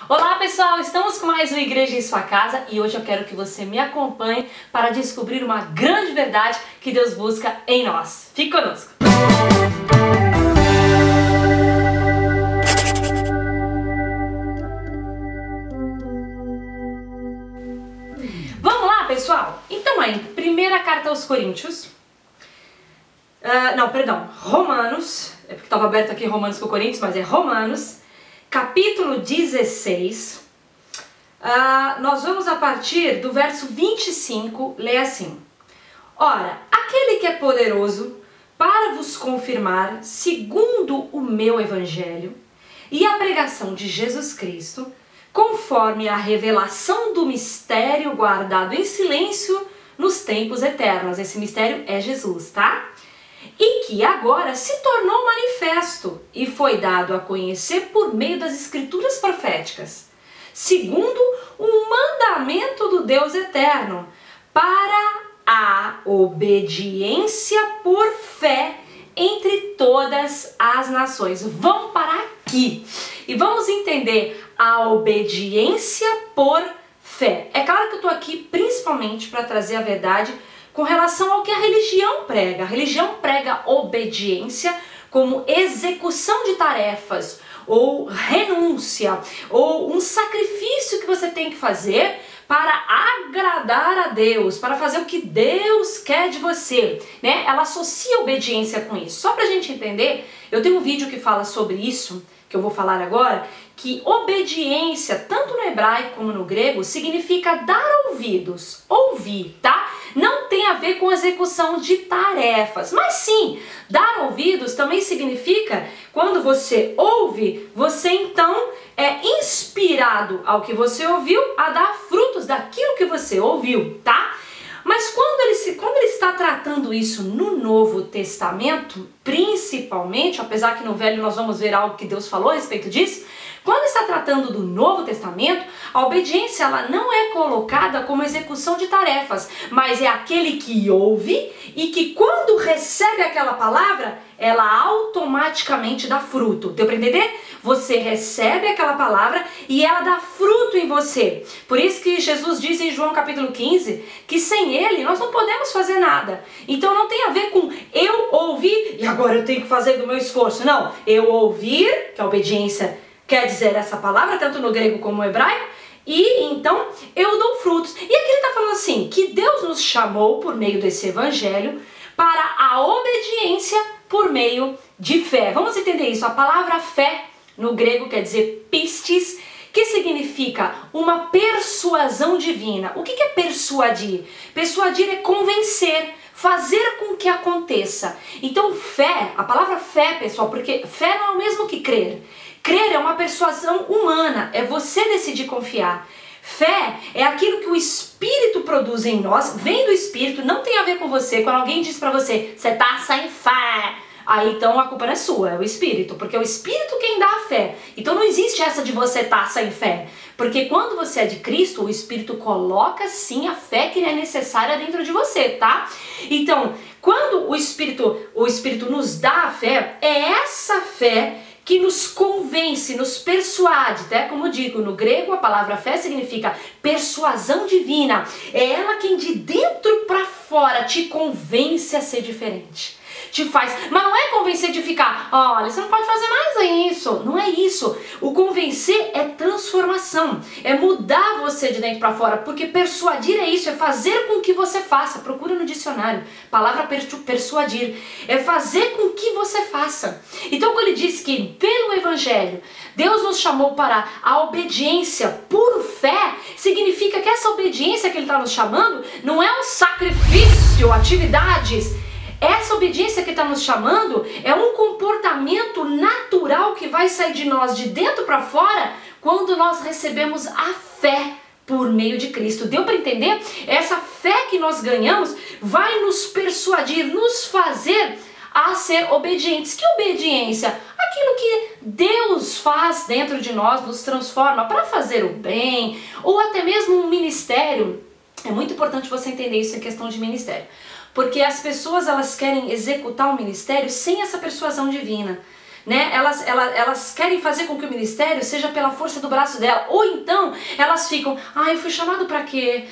Olá pessoal, estamos com mais uma Igreja em Sua Casa e hoje eu quero que você me acompanhe para descobrir uma grande verdade que Deus busca em nós. Fique conosco! Vamos lá pessoal? Então aí, primeira carta aos Coríntios, Romanos, é porque estava aberto aqui Romanos com Coríntios, mas é Romanos, capítulo 16, nós vamos a partir do verso 25, lê assim: Ora, aquele que é poderoso para vos confirmar, segundo o meu evangelho e a pregação de Jesus Cristo, conforme a revelação do mistério guardado em silêncio nos tempos eternos. Esse mistério é Jesus, tá? E que agora se tornou manifesto e foi dado a conhecer por meio das escrituras proféticas, segundo o mandamento do Deus eterno, para a obediência por fé entre todas as nações. Vamos parar aqui e vamos entender a obediência por fé. É claro que eu estou aqui principalmente para trazer a verdade com relação ao que a religião prega. A religião prega obediência como execução de tarefas, ou renúncia, ou um sacrifício que você tem que fazer para agradar a Deus, para fazer o que Deus quer de você, né? Ela associa obediência com isso. Só pra gente entender, eu tenho um vídeo que fala sobre isso, que eu vou falar agora, que obediência, tanto no hebraico como no grego, significa dar ouvidos, ouvir, tá? Não tem a ver com execução de tarefas, mas sim, dar ouvidos também significa, quando você ouve, você então é inspirado ao que você ouviu a dar frutos daquilo que você ouviu, tá? Mas quando ele está tratando isso no Novo Testamento, principalmente, apesar que no Velho nós vamos ver algo que Deus falou a respeito disso, quando está tratando do Novo Testamento, a obediência ela não é colocada como execução de tarefas, mas é aquele que ouve e que quando recebe aquela palavra, ela automaticamente dá fruto. Deu para entender? Você recebe aquela palavra e ela dá fruto em você. Por isso que Jesus diz em João capítulo 15 que sem ele nós não podemos fazer nada. Então não tem a ver com eu ouvir e agora eu tenho que fazer do meu esforço. Não, eu ouvir, que a obediência quer dizer essa palavra, tanto no grego como no hebraico, e então eu dou frutos. E aqui ele está falando assim, que Deus nos chamou por meio desse evangelho para a obediência por meio de fé. Vamos entender isso. A palavra fé no grego quer dizer pistis, que significa uma persuasão divina. O que é persuadir? Persuadir é convencer, fazer com que aconteça. Então fé, a palavra fé, pessoal, porque fé não é o mesmo que crer. Crer é uma persuasão humana, é você decidir confiar. Fé é aquilo que o Espírito produz em nós, vem do Espírito, não tem a ver com você. Quando alguém diz pra você, você tá sem fé, aí então a culpa não é sua, é o Espírito, porque é o Espírito quem dá a fé. Então não existe essa de você tá sem fé, porque quando você é de Cristo, o Espírito coloca sim a fé que é necessária dentro de você, tá? Então, quando o Espírito nos dá a fé, é essa fé que nos convence, nos persuade, até como digo, no grego a palavra fé significa persuasão divina. É ela quem de dentro para fora te convence a ser diferente. Te faz, mas não é convencer de ficar, olha, você não pode fazer mais isso. Não é isso. O convencer é transformação, é mudar você de dentro para fora, porque persuadir é isso, é fazer com que você faça. Procura no dicionário, palavra persuadir, é fazer com que você faça. Então quando ele diz que pelo evangelho Deus nos chamou para a obediência por fé, significa que essa obediência que ele está nos chamando não é um sacrifício, atividades. Essa obediência que está nos chamando é um comportamento natural que vai sair de nós de dentro para fora quando nós recebemos a fé por meio de Cristo. Deu para entender? Essa fé que nós ganhamos vai nos persuadir, nos fazer a ser obedientes. Que obediência? Aquilo que Deus faz dentro de nós, nos transforma para fazer o bem, ou até mesmo um ministério. É muito importante você entender isso em questão de ministério. Porque as pessoas elas querem executar o ministério sem essa persuasão divina. né? Elas querem fazer com que o ministério seja pela força do braço dela. Ou então elas ficam, eu fui chamado pra quê?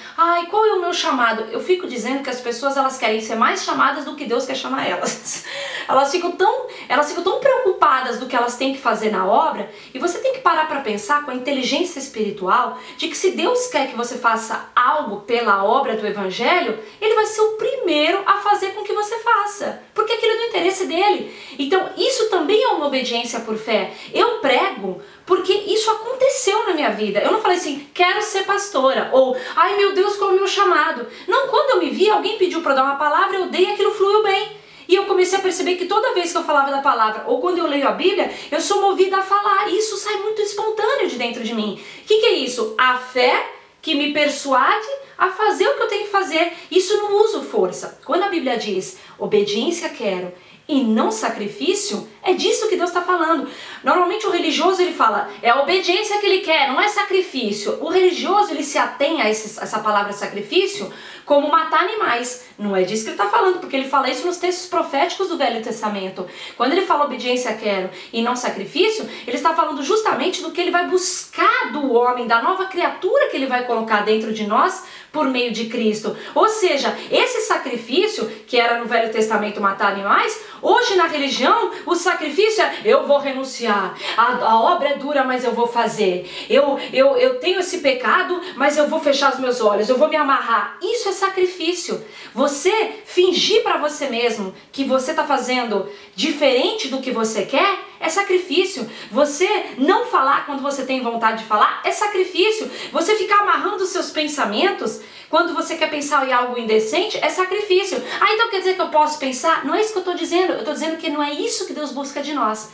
Qual é o meu chamado? Eu fico dizendo que as pessoas elas querem ser mais chamadas do que Deus quer chamar elas. Elas ficam tão preocupadas do que elas têm que fazer na obra, e você tem que parar pra pensar com a inteligência espiritual de que se Deus quer que você faça algo pela obra do Evangelho, Ele vai ser o primeiro a fazer com que você faça, porque aquilo é do interesse dele. Então isso também é uma obediência por fé. Eu prego porque isso aconteceu na minha vida. Eu não falei assim, quero ser pastora, ou ai meu Deus, qual é o meu chamado? Não, quando eu me vi, alguém pediu para dar uma palavra, eu dei, aquilo fluiu bem. E eu comecei a perceber que toda vez que eu falava da palavra, ou quando eu leio a Bíblia, eu sou movida a falar. E isso sai muito espontâneo de dentro de mim. O que é isso? A fé que me persuade a fazer o que eu tenho que fazer. Isso não uso força. Quando a Bíblia diz, obediência quero e não sacrifício, é disso que Deus está falando. Normalmente o religioso ele fala, é a obediência que ele quer, não é sacrifício. O religioso ele se atém a essa palavra sacrifício como matar animais. Não é disso que ele está falando, porque ele fala isso nos textos proféticos do Velho Testamento. Quando ele fala obediência quero e não sacrifício, ele está falando justamente do que ele vai buscar do homem, da nova criatura que ele vai colocar dentro de nós por meio de Cristo. Ou seja, esse sacrifício, que era no Velho Testamento matar animais, hoje na religião o sacrifício é eu vou renunciar, a obra é dura, mas eu vou fazer, eu tenho esse pecado, mas eu vou fechar os meus olhos, eu vou me amarrar. Isso é sacrifício. Você fingir para você mesmo que você está fazendo diferente do que você quer é sacrifício. Você não falar quando você tem vontade de falar é sacrifício. Você ficar amarrando os seus pensamentos quando você quer pensar em algo indecente é sacrifício. Então quer dizer que eu posso pensar? Não é isso que eu estou dizendo. Eu estou dizendo que não é isso que Deus busca de nós.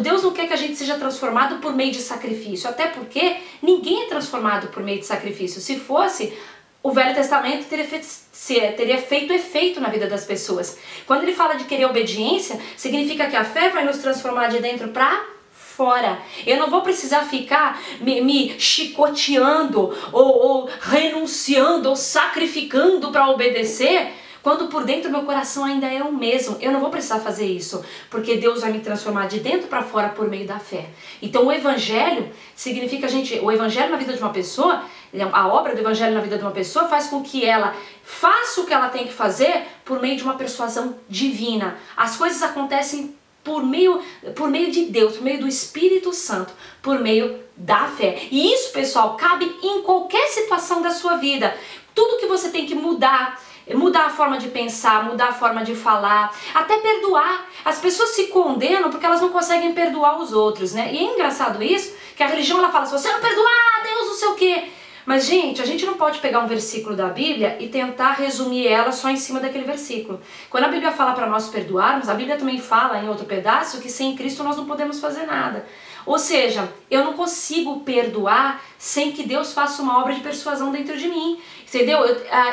Deus não quer que a gente seja transformado por meio de sacrifício. Até porque ninguém é transformado por meio de sacrifício. Se fosse, o Velho Testamento teria feito efeito na vida das pessoas. Quando ele fala de querer obediência, significa que a fé vai nos transformar de dentro para fora. Eu não vou precisar ficar me chicoteando ou renunciando ou sacrificando para obedecer, quando por dentro meu coração ainda é o mesmo. Eu não vou precisar fazer isso, porque Deus vai me transformar de dentro para fora por meio da fé. Então o Evangelho significa o Evangelho na vida de uma pessoa, a obra do Evangelho na vida de uma pessoa faz com que ela faça o que ela tem que fazer por meio de uma persuasão divina. As coisas acontecem por meio de Deus, por meio do Espírito Santo, por meio da fé. E isso, pessoal, cabe em qualquer situação da sua vida. Tudo que você tem que mudar a forma de pensar, mudar a forma de falar, até perdoar. As pessoas se condenam porque elas não conseguem perdoar os outros, né? E é engraçado isso, que a religião ela fala, se você não perdoar, Deus não sei o quê. Mas, gente, a gente não pode pegar um versículo da Bíblia e tentar resumir ela só em cima daquele versículo. Quando a Bíblia fala para nós perdoarmos, a Bíblia também fala em outro pedaço que sem Cristo nós não podemos fazer nada. Ou seja, eu não consigo perdoar sem que Deus faça uma obra de persuasão dentro de mim. Entendeu?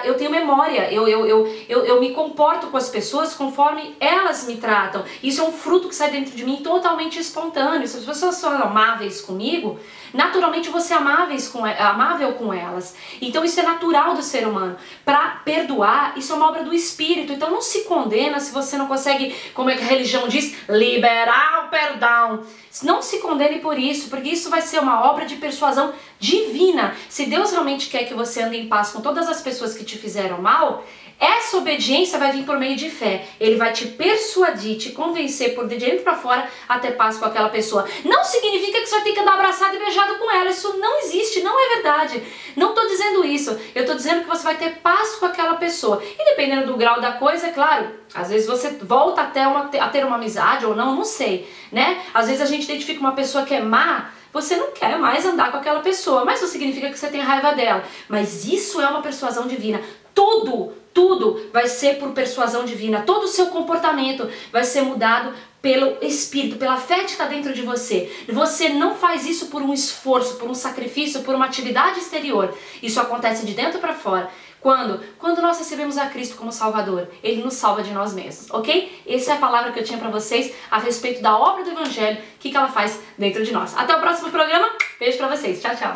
Eu tenho memória, eu me comporto com as pessoas conforme elas me tratam. Isso é um fruto que sai dentro de mim totalmente espontâneo. Se as pessoas são amáveis comigo, naturalmente eu vou ser amável com elas. Então isso é natural do ser humano. Para perdoar, isso é uma obra do Espírito. Então não se condena se você não consegue, como é que a religião diz, liberar o perdão. Não se condene por isso, porque isso vai ser uma obra de persuasão divina. Se Deus realmente quer que você ande em paz com todas as pessoas que te fizeram mal, essa obediência vai vir por meio de fé. Ele vai te persuadir, te convencer por de dentro para fora a ter paz com aquela pessoa. Não significa que você vai ter que andar abraçado e beijado com ela. Isso não existe, não é verdade. Não estou dizendo isso. Eu estou dizendo que você vai ter paz com aquela pessoa. E dependendo do grau da coisa, é claro, às vezes você volta até a ter uma amizade ou não sei, né? Às vezes a gente identifica uma pessoa que é má, você não quer mais andar com aquela pessoa, mas não significa que você tem raiva dela. Mas isso é uma persuasão divina. Tudo vai ser por persuasão divina. Todo o seu comportamento vai ser mudado pelo Espírito, pela fé que está dentro de você. Você não faz isso por um esforço, por um sacrifício, por uma atividade exterior. Isso acontece de dentro para fora. Quando nós recebemos a Cristo como Salvador, Ele nos salva de nós mesmos, ok? Essa é a palavra que eu tinha para vocês a respeito da obra do Evangelho, o que ela faz dentro de nós. Até o próximo programa, beijo para vocês, tchau, tchau!